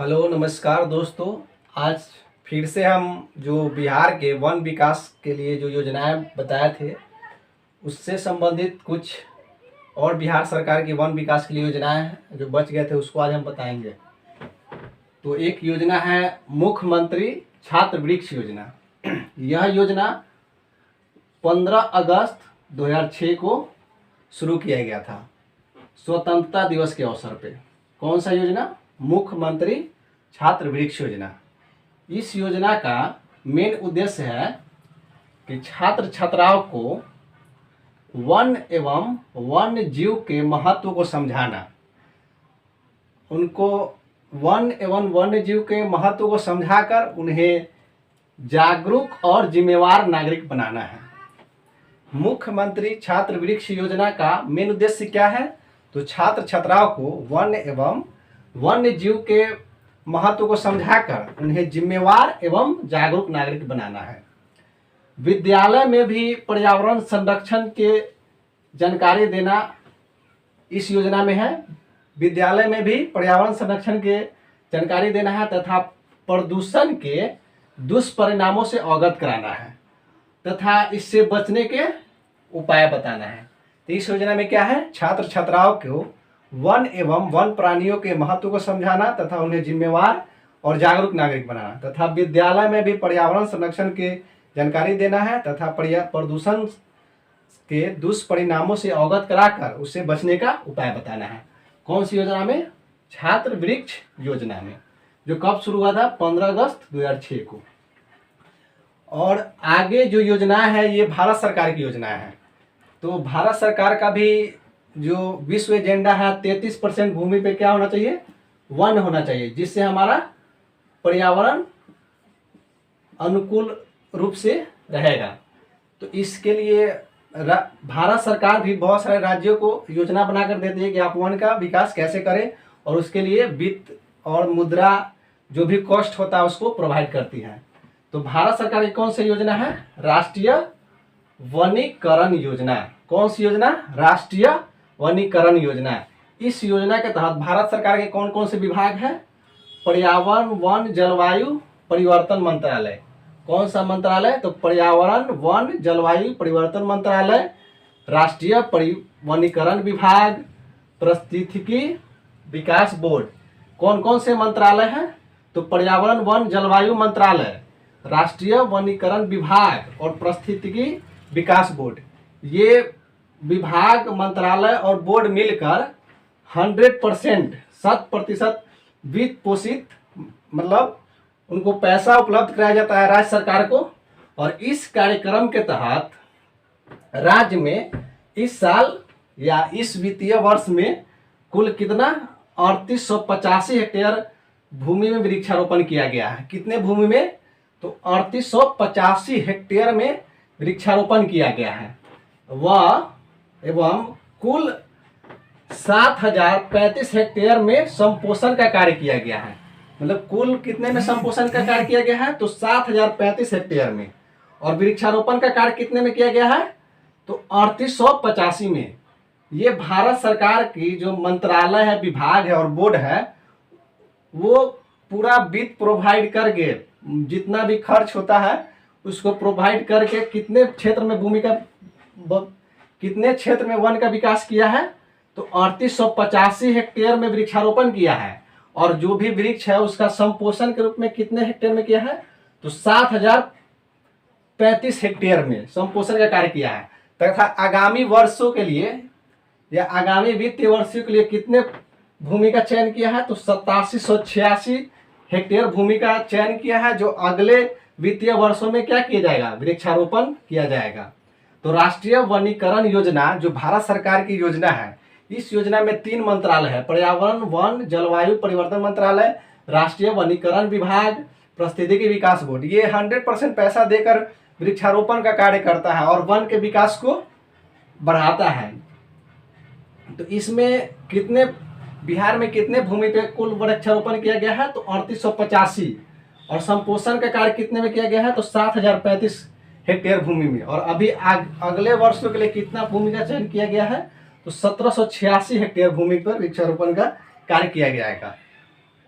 Hello नमस्कार दोस्तों। आज फिर से हम जो बिहार के वन विकास के लिए जो योजनाएं बताए थे उससे संबंधित कुछ और बिहार सरकार की वन विकास के लिए योजनाएं हैं जो बच गए थे उसको आज हम बताएंगे। तो एक योजना है मुख्यमंत्री छात्र वृक्ष योजना। यह योजना 15 अगस्त 2006 को शुरू किया गया था स्वतंत्रता दिवस के अवसर पे। कौन सा योजना? मुख्यमंत्री छात्र वृक्ष योजना। इस योजना का मेन उद्देश्य है कि छात्र छात्राओं को वन एवं वन्य जीव के महत्व को समझाना, उनको वन एवं वन्य जीव के महत्व को समझाकर उन्हें जागरूक और जिम्मेवार नागरिक बनाना है। मुख्यमंत्री छात्र वृक्ष योजना का मेन उद्देश्य क्या है? तो छात्र छात्राओं को वन एवं वन्य जीव के महत्व को समझाकर उन्हें जिम्मेवार एवं जागरूक नागरिक बनाना है। विद्यालय में भी पर्यावरण संरक्षण के जानकारी देना इस योजना में है। विद्यालय में भी पर्यावरण संरक्षण के जानकारी देना है तथा प्रदूषण के दुष्परिणामों से अवगत कराना है तथा इससे बचने के उपाय बताना है। तो इस योजना में क्या है? छात्र छात्राओं को वन एवं वन प्राणियों के महत्व को समझाना तथा उन्हें जिम्मेवार और जागरूक नागरिक बनाना तथा विद्यालय में भी पर्यावरण संरक्षण के जानकारी देना है तथा प्रदूषण के दुष्परिणामों से अवगत कराकर उससे बचने का उपाय बताना है। कौन सी योजना में? छात्र वृक्ष योजना में, जो कब शुरू हुआ था? 15 अगस्त 2006 को। और आगे जो योजना है ये भारत सरकार की योजना है। तो भारत सरकार का भी जो विश्व एजेंडा है 33% भूमि पे क्या होना चाहिए? वन होना चाहिए, जिससे हमारा पर्यावरण अनुकूल रूप से रहेगा। तो इसके लिए भारत सरकार भी बहुत सारे राज्यों को योजना बनाकर देती है कि आप वन का विकास कैसे करें, और उसके लिए वित्त और मुद्रा जो भी कॉस्ट होता है उसको प्रोवाइड करती है। तो भारत सरकार की कौन सी योजना है? राष्ट्रीय वनीकरण योजना। कौन सी योजना? राष्ट्रीय वनीकरण योजना। इस योजना के तहत भारत सरकार के कौन कौन से विभाग हैं? पर्यावरण वन जलवायु परिवर्तन मंत्रालय। कौन सा मंत्रालय? तो पर्यावरण वन जलवायु परिवर्तन मंत्रालय, राष्ट्रीय वनीकरण विभाग, पारिस्थितिकी विकास बोर्ड। कौन कौन से मंत्रालय हैं? तो पर्यावरण वन जलवायु मंत्रालय, राष्ट्रीय वनीकरण विभाग और पारिस्थितिकी विकास बोर्ड। ये विभाग, मंत्रालय और बोर्ड मिलकर 100% 100% वित्त पोषित, मतलब उनको पैसा उपलब्ध कराया जाता है राज्य सरकार को। और इस कार्यक्रम के तहत राज्य में इस साल या इस वित्तीय वर्ष में कुल कितना? 3885 हेक्टेयर भूमि में वृक्षारोपण किया गया है। कितने भूमि में? तो 3885 हेक्टेयर में वृक्षारोपण किया गया है। वह एवं कुल 7035 हेक्टेयर में संपोषण का कार्य किया गया है। मतलब कुल कितने में संपोषण का कार्य किया गया है? तो 7035 हेक्टेयर में। और वृक्षारोपण का कार्य कितने में किया गया है? तो 3885 में। ये भारत सरकार की जो मंत्रालय है, विभाग है और बोर्ड है, वो पूरा वित्त प्रोवाइड करके जितना भी खर्च होता है उसको प्रोवाइड करके कितने क्षेत्र में भूमि का कितने क्षेत्र में वन का विकास किया है? तो 3885 हेक्टेयर में वृक्षारोपण किया है। और जो भी वृक्ष है उसका संपोषण के रूप में कितने हेक्टेयर में किया है? तो 7035 हेक्टेयर में संपोषण का कार्य किया है। तथा आगामी वर्षों के लिए या आगामी वित्तीय वर्षों के लिए कितने भूमि का चयन किया है? तो 8786 हेक्टेयर भूमि का चयन किया है, जो अगले वित्तीय वर्षों में क्या किया जाएगा? वृक्षारोपण किया जाएगा। तो राष्ट्रीय वनीकरण योजना जो भारत सरकार की योजना है, इस योजना में 3 मंत्रालय है: पर्यावरण वन जलवायु परिवर्तन मंत्रालय, राष्ट्रीय वनीकरण विभाग, पारिस्थितिकी विकास बोर्ड। ये 100% पैसा देकर वृक्षारोपण का कार्य करता है और वन के विकास को बढ़ाता है। तो इसमें कितने, बिहार में कितने भूमि पे कुल वृक्षारोपण किया गया है? तो 3885। और संपोषण का कार्य कितने में किया गया है? तो 7035 हेक्टेयर भूमि में। और अभी अगले वर्षों के लिए कितना भूमि का चयन किया गया है? तो 1786 हेक्टेयर भूमि पर वृक्षारोपण का कार्य किया जाएगा।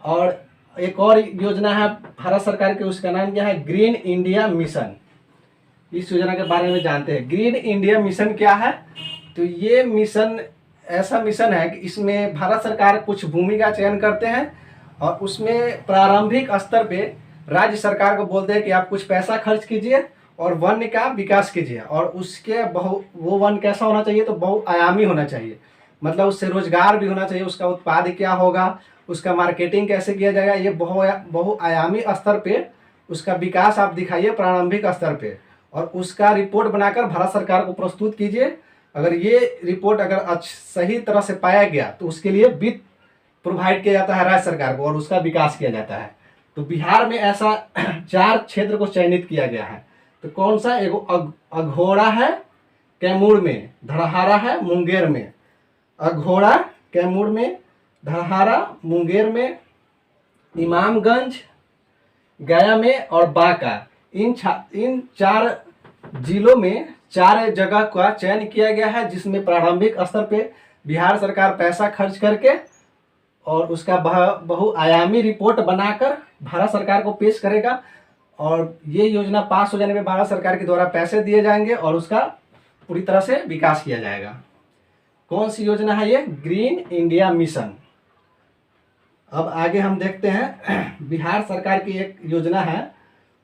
और एक और योजना है भारत सरकार की, उसका नाम क्या है, ग्रीन इंडिया मिशन। इस योजना के बारे में जानते हैं। ग्रीन इंडिया मिशन क्या है? तो ये मिशन ऐसा मिशन है कि इसमें भारत सरकार कुछ भूमि का चयन करते हैं और उसमें प्रारंभिक स्तर पे राज्य सरकार को बोलते हैं कि आप कुछ पैसा खर्च कीजिए और वन का विकास कीजिए, और उसके वो वन कैसा होना चाहिए, तो बहुआयामी होना चाहिए। मतलब उससे रोजगार भी होना चाहिए, उसका उत्पाद क्या होगा, उसका मार्केटिंग कैसे किया जाएगा, ये बहुआयामी स्तर पे उसका विकास आप दिखाइए प्रारंभिक स्तर पे, और उसका रिपोर्ट बनाकर भारत सरकार को प्रस्तुत कीजिए। अगर ये रिपोर्ट अगर सही तरह से पाया गया तो उसके लिए वित्त प्रोवाइड किया जाता है राज्य सरकार को और उसका विकास किया जाता है। तो बिहार में ऐसा 4 क्षेत्र को चयनित किया गया है। तो कौन सा? एगो अघोड़ा है कैमूर में, धड़हारा है मुंगेर में। अघोड़ा कैमूर में, धड़हारा मुंगेर में, इमामगंज गया में और बांका, इन 4 जिलों में 4 जगह का चयन किया गया है, जिसमें प्रारंभिक स्तर पे बिहार सरकार पैसा खर्च करके और उसका बहुआयामी रिपोर्ट बनाकर भारत सरकार को पेश करेगा, और ये योजना पास हो जाने में भारत सरकार के द्वारा पैसे दिए जाएंगे और उसका पूरी तरह से विकास किया जाएगा। कौन सी योजना है ये? Green India mission. अब आगे हम देखते हैं बिहार सरकार की एक योजना है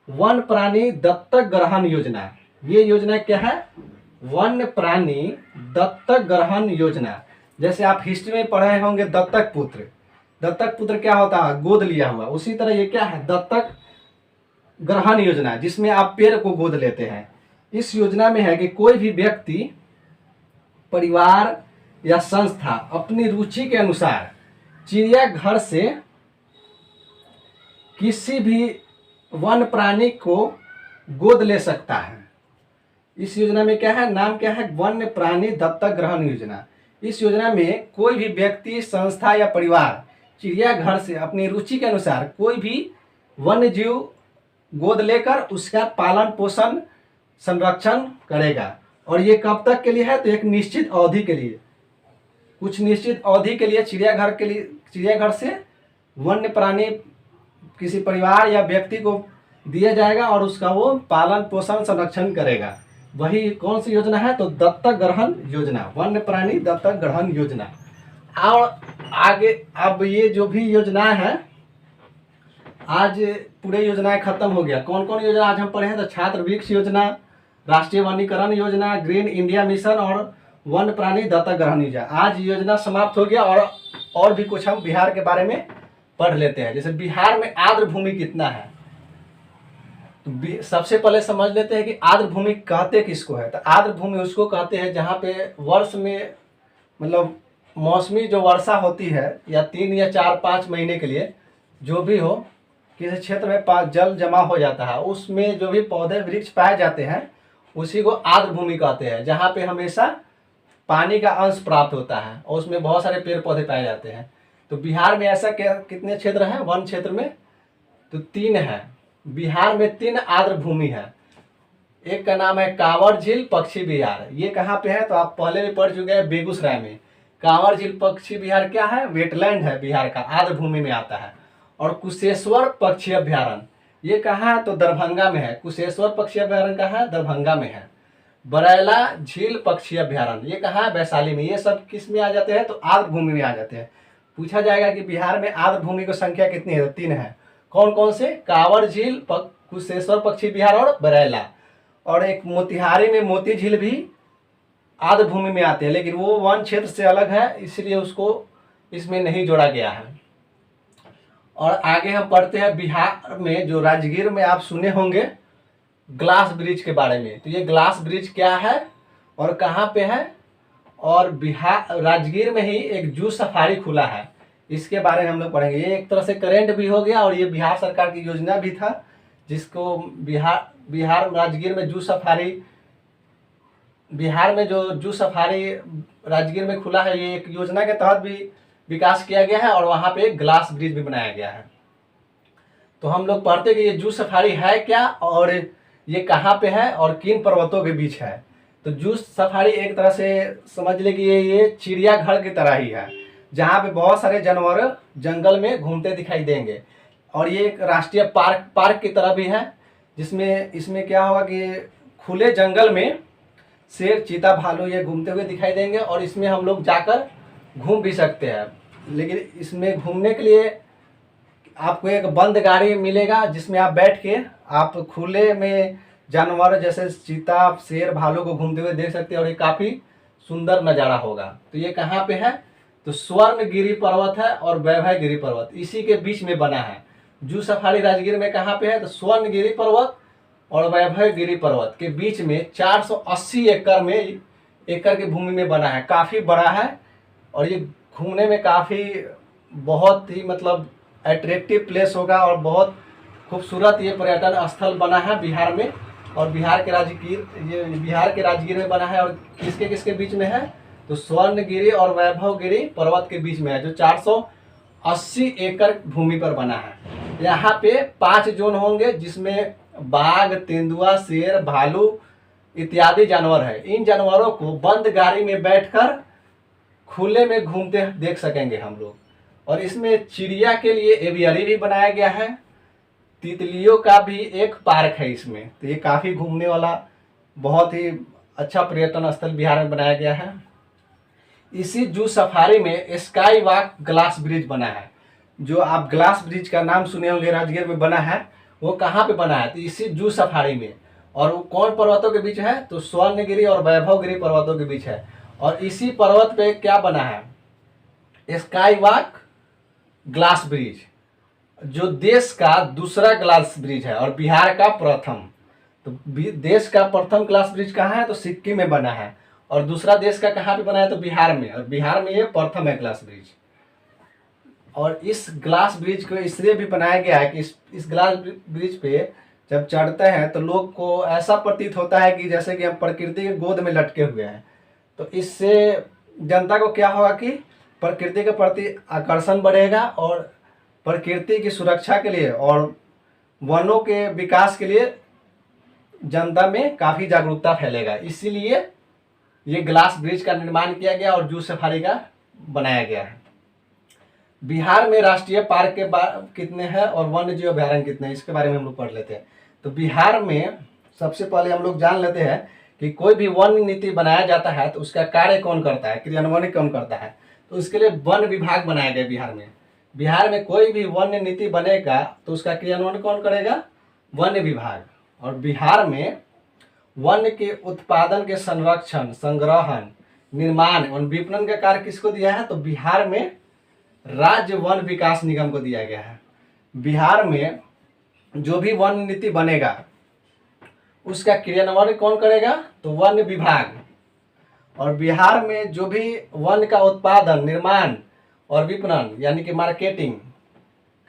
वन प्राणी दत्तक ग्रहण योजना। ये योजना क्या है? वन प्राणी दत्तक ग्रहण योजना। जैसे आप हिस्ट्री में पढ़े होंगे दत्तक पुत्र, दत्तक पुत्र क्या होता है? गोद लिया हुआ। उसी तरह ये क्या है? दत्तक ग्रहण योजना, जिसमें आप पेड़ को गोद लेते हैं। इस योजना में है कि कोई भी व्यक्ति, परिवार या संस्था अपनी रुचि के अनुसार चिड़ियाघर से किसी भी वन प्राणी को गोद ले सकता है। इस योजना में क्या है? नाम क्या है? वन्य प्राणी दत्तक ग्रहण योजना। इस योजना में कोई भी व्यक्ति, संस्था या परिवार चिड़ियाघर से अपनी रुचि के अनुसार कोई भी वन्य जीव गोद लेकर उसका पालन पोषण संरक्षण करेगा। और ये कब तक के लिए है? तो एक निश्चित अवधि के लिए, कुछ निश्चित अवधि के लिए चिड़ियाघर से वन्य प्राणी किसी परिवार या व्यक्ति को दिया जाएगा और उसका वो पालन पोषण संरक्षण करेगा। वही कौन सी योजना है? तो दत्तक ग्रहण योजना, वन्य प्राणी दत्तक ग्रहण योजना। और आगे अब ये जो भी योजना है, आज पूरे योजनाएं खत्म हो गया। कौन कौन योजना आज हम पढ़े हैं? तो छात्र वृक्ष योजना, राष्ट्रीय वनीकरण योजना, ग्रीन इंडिया मिशन और वन प्राणी दत्तक ग्रहण योजना। आज योजना समाप्त हो गया। और भी कुछ हम बिहार के बारे में पढ़ लेते हैं। जैसे बिहार में आर्द्र भूमि कितना है, तो सबसे पहले समझ लेते हैं कि आर्द्र भूमि कहते किसको है। तो आर्द्र भूमि उसको कहते हैं जहाँ पे वर्ष में, मतलब मौसमी जो वर्षा होती है, या 3 या 4-5 महीने के लिए जो भी हो, किसी क्षेत्र में जल जमा हो जाता है, उसमें जो भी पौधे वृक्ष पाए जाते हैं उसी को आर्द्र भूमि कहते हैं, जहाँ पे हमेशा पानी का अंश प्राप्त होता है और उसमें बहुत सारे पेड़ पौधे पाए जाते हैं। तो बिहार में ऐसा कितने क्षेत्र हैं वन क्षेत्र में? तो 3 है। बिहार में 3 आर्द्र भूमि है। एक का नाम है कांवर झील पक्षी विहार। ये कहाँ पे है? तो आप पहले भी पढ़ चुके हैं, बेगूसराय में। कांवर झील पक्षी विहार क्या है? वेटलैंड है, बिहार का आर्द्र भूमि में आता है। और कुशेश्वर पक्षी अभ्यारण्य ये कहाँ है? तो दरभंगा में है। कुशेश्वर पक्षी अभ्यारण्य कहाँ है? दरभंगा में है। बरैला झील पक्षी अभ्यारण्य ये कहाँ है? वैशाली में। ये सब किस में आ जाते हैं? तो आर्द्र भूमि में आ जाते हैं। पूछा जाएगा कि बिहार में आर्द्र भूमि की संख्या कितनी है? 3 है। कौन कौन से? कांवर झील, कुशेश्वर पक्षी विहार और बरैला। और एक मोतिहारी में मोती झील भी आर्द्र भूमि में आते हैं, लेकिन वो वन क्षेत्र से अलग है, इसलिए उसको इसमें नहीं जोड़ा गया है। और आगे हम पढ़ते हैं बिहार में, जो राजगीर में आप सुने होंगे ग्लास ब्रिज के बारे में। तो ये ग्लास ब्रिज क्या है और कहाँ पे है? और बिहार राजगीर में ही एक जू सफारी खुला है, इसके बारे में हम लोग पढ़ेंगे। ये एक तरह से करेंट भी हो गया और ये बिहार सरकार की योजना भी था, जिसको बिहार राजगीर में जू सफारी, बिहार में जो जू सफारी राजगीर में खुला है, ये एक योजना के तहत भी विकास किया गया है और वहाँ पे ग्लास ब्रिज भी बनाया गया है। तो हम लोग पढ़ते कि ये जू सफारी है क्या और ये कहाँ पे है और किन पर्वतों के बीच है। तो जू सफारी एक तरह से समझ ले कि ये चिड़ियाघर की तरह ही है, जहाँ पे बहुत सारे जानवर जंगल में घूमते दिखाई देंगे। और ये एक राष्ट्रीय पार्क की तरह भी है, जिसमें इसमें क्या होगा कि खुले जंगल में शेर, चीता, भालू ये घूमते हुए दिखाई देंगे और इसमें हम लोग जाकर घूम भी सकते हैं। लेकिन इसमें घूमने के लिए आपको एक बंद गाड़ी मिलेगा, जिसमें आप बैठ के आप खुले में जानवर जैसे चीता, शेर, भालू को घूमते हुए देख सकते हैं और ये काफ़ी सुंदर नज़ारा होगा। तो ये कहाँ पे है? तो स्वर्णगिरी पर्वत है और वैभवगिरी पर्वत इसी के बीच में बना है। जू सफारी राजगीर में कहाँ पे है? तो स्वर्णगिरी पर्वत और वैभवगिरी पर्वत के बीच में 480 एकड़ की भूमि में बना है। काफ़ी बड़ा है और ये घूमने में काफ़ी बहुत ही मतलब अट्रैक्टिव प्लेस होगा और बहुत खूबसूरत ये पर्यटन स्थल बना है बिहार में। और बिहार के राजगीर में बना है और किसके किसके बीच में है? तो स्वर्णगिरी और वैभवगिरी पर्वत के बीच में है, जो 480 एकड़ भूमि पर बना है। यहाँ पे 5 जोन होंगे, जिसमें बाघ, तेंदुआ, शेर, भालू इत्यादि जानवर है। इन जानवरों को बंद गाड़ी में बैठकर खुले में घूमते देख सकेंगे हम लोग। और इसमें चिड़िया के लिए एवियरी भी बनाया गया है, तितलियों का भी एक पार्क है इसमें। तो ये काफ़ी घूमने वाला बहुत ही अच्छा पर्यटन स्थल बिहार में बनाया गया है। इसी जू सफारी में स्काई वॉक ग्लास ब्रिज बना है। जो आप ग्लास ब्रिज का नाम सुने होंगे, राजगीर में बना है। वो कहाँ पे बना है? तो इसी जू सफारी में। और वो कौन पर्वतों के बीच है? तो स्वर्णगिरी और वैभवगिरी पर्वतों के बीच है। और इसी पर्वत पे क्या बना है? स्काई वॉक ग्लास ब्रिज, जो देश का दूसरा ग्लास ब्रिज है और बिहार का प्रथम। तो देश का प्रथम ग्लास ब्रिज कहाँ है? तो सिक्किम में बना है। और दूसरा देश का कहाँ पे बना है? तो बिहार में। और बिहार में ये प्रथम है ग्लास ब्रिज। और इस ग्लास ब्रिज को इसलिए भी बनाया गया है कि इस ग्लास ब्रिज पे जब चढ़ते हैं तो लोग को ऐसा प्रतीत होता है कि जैसे कि हम प्रकृति के गोद में लटके हुए हैं। तो इससे जनता को क्या होगा कि प्रकृति के प्रति आकर्षण बढ़ेगा और प्रकृति की सुरक्षा के लिए और वनों के विकास के लिए जनता में काफ़ी जागरूकता फैलेगा। इसीलिए ये ग्लास ब्रिज का निर्माण किया गया और जू सफारी का बनाया गया है। बिहार में राष्ट्रीय पार्क के कितने हैं और वन्य जीव अभयारण्य कितने हैं, इसके बारे में हम लोग पढ़ लेते हैं। तो बिहार में सबसे पहले हम लोग जान लेते हैं कि कोई भी वन नीति बनाया जाता है तो उसका कार्य कौन करता है, क्रियान्वयन कौन करता है। तो इसके लिए वन विभाग बनाया गया बिहार में। बिहार में कोई भी वन नीति बनेगा तो उसका क्रियान्वयन कौन करेगा? वन विभाग। और बिहार में वन के उत्पादन के संरक्षण, संग्रहण, निर्माण और विपणन का कार्य किसको दिया है? तो बिहार में राज्य वन विकास निगम को दिया गया है। बिहार में जो भी वन नीति बनेगा उसका क्रियान्वयन कौन करेगा? तो वन विभाग। और बिहार में जो भी वन का उत्पादन, निर्माण और विपणन यानी कि मार्केटिंग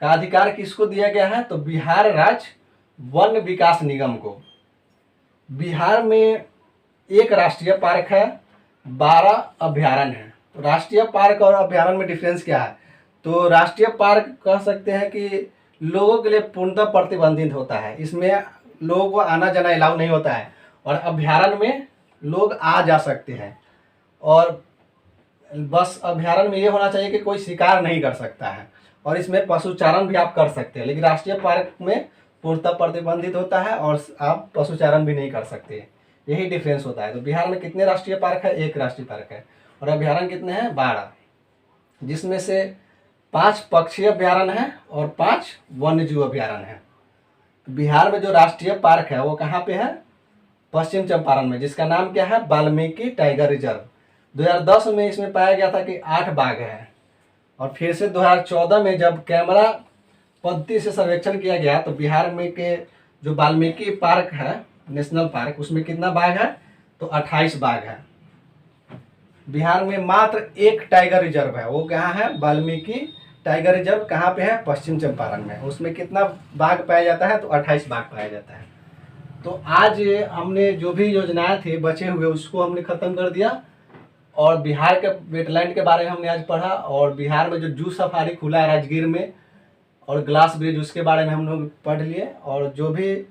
का अधिकार किसको दिया गया है? तो बिहार राज्य वन विकास निगम को। बिहार में एक राष्ट्रीय पार्क है, 12 अभयारण्य है। तो राष्ट्रीय पार्क और अभयारण्य में डिफरेंस क्या है? तो राष्ट्रीय पार्क कह सकते हैं कि लोगों के लिए पूर्णतः प्रतिबंधित होता है, इसमें लोगों को आना जाना अलाउ नहीं होता है। और अभयारण्य में लोग आ जा सकते हैं और बस अभयारण्य में ये होना चाहिए कि कोई शिकार नहीं कर सकता है और इसमें पशुचारण भी आप कर सकते हैं। लेकिन राष्ट्रीय पार्क में पूर्णतः प्रतिबंधित होता है और आप पशुचारण भी नहीं कर सकते। यही डिफरेंस होता है। तो बिहार में कितने राष्ट्रीय पार्क है? एक राष्ट्रीय पार्क है। और अभयारण्य कितने हैं? 12, जिसमें से 5 पक्षी अभयारण्य है और 5 वन्यजीव अभयारण्य है। बिहार में जो राष्ट्रीय पार्क है वो कहाँ पे है? पश्चिम चंपारण में, जिसका नाम क्या है? Valmiki tiger reserve. 2010 में इसमें पाया गया था कि 8 बाघ हैं। और फिर से 2014 में जब कैमरा पद्धति से सर्वेक्षण किया गया तो बिहार में के जो वाल्मीकि पार्क है, नेशनल पार्क, उसमें कितना बाघ है? तो 28 बाघ है। बिहार में मात्र एक टाइगर रिजर्व है, वो कहाँ है? Valmiki tiger reserve. कहाँ पे है? पश्चिम चंपारण में। उसमें कितना बाघ पाया जाता है? तो 28 बाघ पाया जाता है। तो आज हमने जो भी योजनाएं थे बचे हुए उसको हमने ख़त्म कर दिया और बिहार के वेटलैंड के बारे में हमने आज पढ़ा। और बिहार में जो जू सफारी खुला है राजगीर में और ग्लास ब्रिज, उसके बारे में हम लोग पढ़ लिए। और जो भी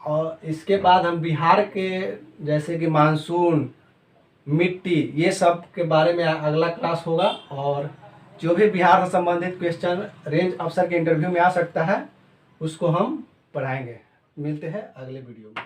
और इसके बाद हम बिहार के जैसे कि मानसून, मिट्टी, ये सब के बारे में अगला क्लास होगा। और जो भी बिहार से संबंधित क्वेश्चन रेंज अफसर के इंटरव्यू में आ सकता है उसको हम पढ़ाएंगे। मिलते हैं अगले वीडियो में।